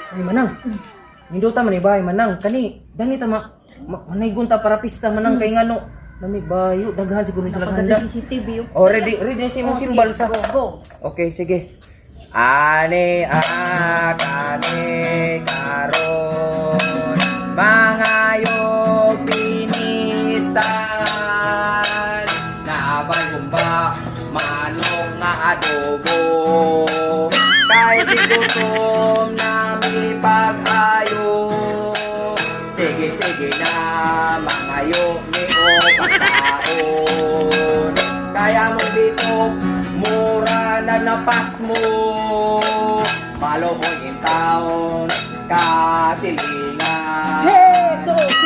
Ay manang. Hinduta man ibay manang kani dani ta manaygunta para pista manang kay ngano lamig bayo daghan siguro sila handa. CCTV yun. Oh ready si imong simbal sa. Go. Okay sige. Ani kami karon mangayog pinistan naabay kumba manong nga adobo kay di gutom nami pag-ayo sige na mangayo ni o pagkaon kaya mong bitok mura na napas mo malo mo yung taon kasilingan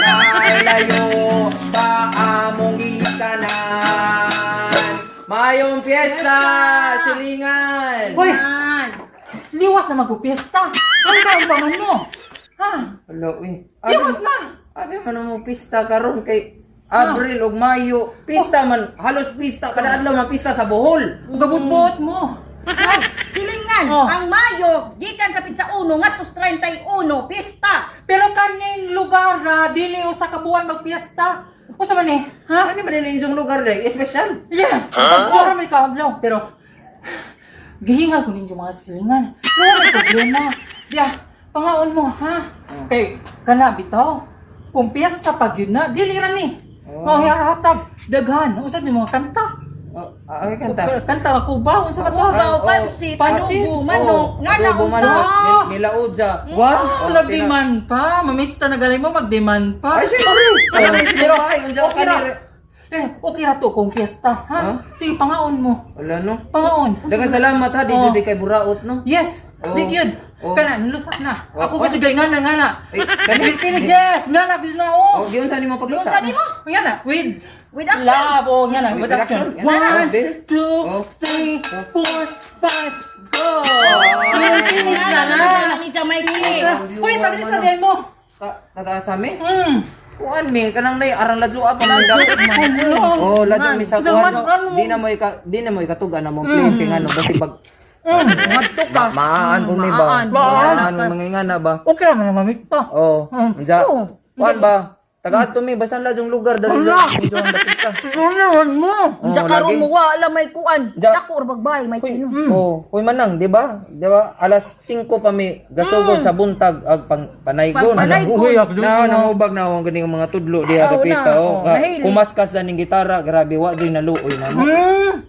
Malayo pa among ikanan mayong piyesta silingan. Hoy! Liwas na magpupiesta! Ano ka ang paman mo? Ha? Wala uy. Liwas na! Abi man mo pista karon kay Abril ug Mayo. Pista man, halos pista kada adlaw man pista sa Bohol. Gabot-buot mo! Ay, silingan, Oh. ang Mayo, gikan sa pizza 1, ngatos 31, pista. Pero kaning lugar dili usa ka buwan magpiesta. Usa man eh? Ha? Ano man din yung lugar day, special. Yes! Para may kaablaw. Pero, gihingal ko ninyo mga silingan. Wala may problema. Diya, pangaon mo, ha? Kay, kana bitaw. Kung piyesta pag yun na, dili ra ni. Mga hirahatag, daghan. Usad yung mga kanta. Ay kanta. Kanta ako ba? Unsa ba to? Baw, pansit, pansit. adobo, manok, nga na Adobo manok, nilaod sa. Wow, nag-demand pa. Mamista na galing mo, mag-demand pa. Ay syempre. Alam mo sila ba unja Okay ka ra. Okay ra to kung piyesta, ha? Sige, pangaon mo. Wala no. Pangaon. Daghang salamat ha, di Oh. jud kay buraot no. Yes, Oh. di yun. Oh. Kana, nilusak na. Oh. Ako kasi gay nga na. Eh, kani Phoenix, yes! Nga na, gusto na, Oh, oh! giun sa nimo Doon paglusa. sa mo? Nga na, with With action. love, oh, nga na, With with action. action. Yan na, 1, okay. 2, Oh. 3, 4, 5, go! Phoenix Nga na na, na! ni Jamaica. Uy, tabi sabihin mo! Taga sa mi? Hmm. Kuan mi kanang nay arang ladyo apa man dapat man. Oh, ladyo mi sa kuan. Di na mo ikatugan na mo please kay ngano basi pag Madto ka. maan mo ni ba? Maan mo mangingana ba? Okay naman na mamikta. Oh, unja. Kuan ba? Taga ato mi basan ladyong lugar dali medyo ang dapita. Ano naman mo? Oh, Diya karon lagi. mo wala may kuan. Ja- Dako or bagbay may Hoy, tino. oh, hoy manang, di ba? Di ba? Alas 5 pa mi gasugod sa buntag ag panaygon. Panaygon. Uy, ako Na nangubag na akong ganing mga tudlo diha Oo dapita na. oh. Mahilig. Kumaskas na ning gitara, grabe wa joy naluoy na mo.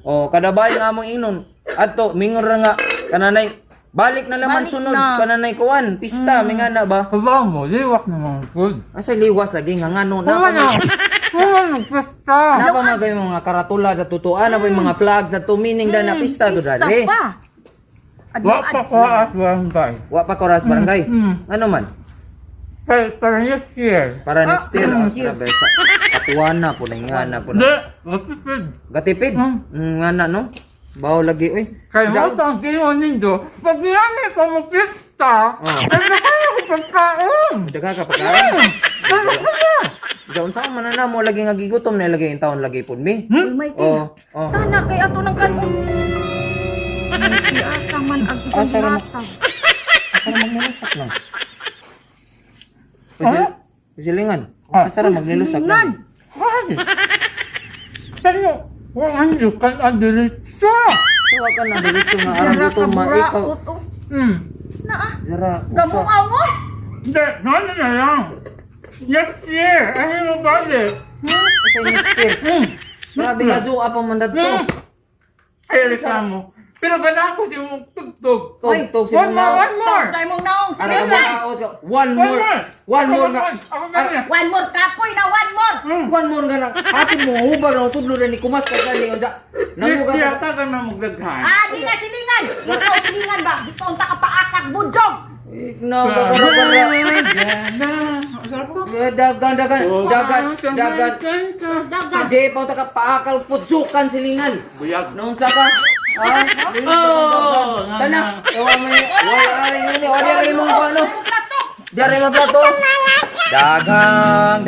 Oh, kada bahay nga among inon. Adto mingon ra nga kananay balik na laman Balik sunod na. kananay kuan, pista mingana ba? Kaba mo, liwak naman good. Asa liwas lagi nga ngano na Ano? Ano pesta? na pa magay mga karatula na tutuan na pa yung mga flags na tumining na pista do dali. Pa. Wa pa ko at barangay. Wa pa koras barangay. Ano man? Para next year. Para next year, next year. grabe sa katuan na po na ingana po Hindi, na. matipid. Gatipid. Ngana no? Bawo lagi oy. Kaya mo ito ang ginawa ninyo, pag nilami pa mo pista, ay nakaya ko pagkaon. Daga ka pagkaon. Pero kaya, Daon sa man na mo lagi nga gigutom na lagi yung taon lagi pud mi. Uy, may tino. Oh. Tana kay ato ng kanon. Ay, asa man ang Asa ra mo- matag. Asa ra magnilusak lang. Ano? Silingan. Ah. Asa ra maglilusak Silingan. lang. bakit? Pero, wala nyo kan adiritsa. Tuwa ka na diretso nga aram Dara dito ka maikaw. buraot, oh. Hmm. Naa. Dara. Kamu amo? Hindi, ano na lang. Next year, ano mo balik? Sa next year. Grabe nga jo apa man dadto. Ay, reklamo. Pero ganahan ko siya mong tugtog. Tug si One more, one more. Try mong naong. Ara ka Silingan. makaot ka. One more. One more nga. Ako ganyan. One more kapoy na one more. One more nga lang. Atin mo hubag ang tudlo na ni kumas ka gani unja. Namo Next ka. year, taga na magdaghan. Ah, di na silingan. Ikaw silingan ba? Ikaw ang takapaakak budjog. No, gara-gara. Dagan. Dagan. Hindi pa ta ka paakal putsukan silingan. Buyag. Noon sa ka. Ah, Oh, Tana. Ewa mo. Wala yun. Wala rin mo ano. Plato. Dari mo plato. Dagang.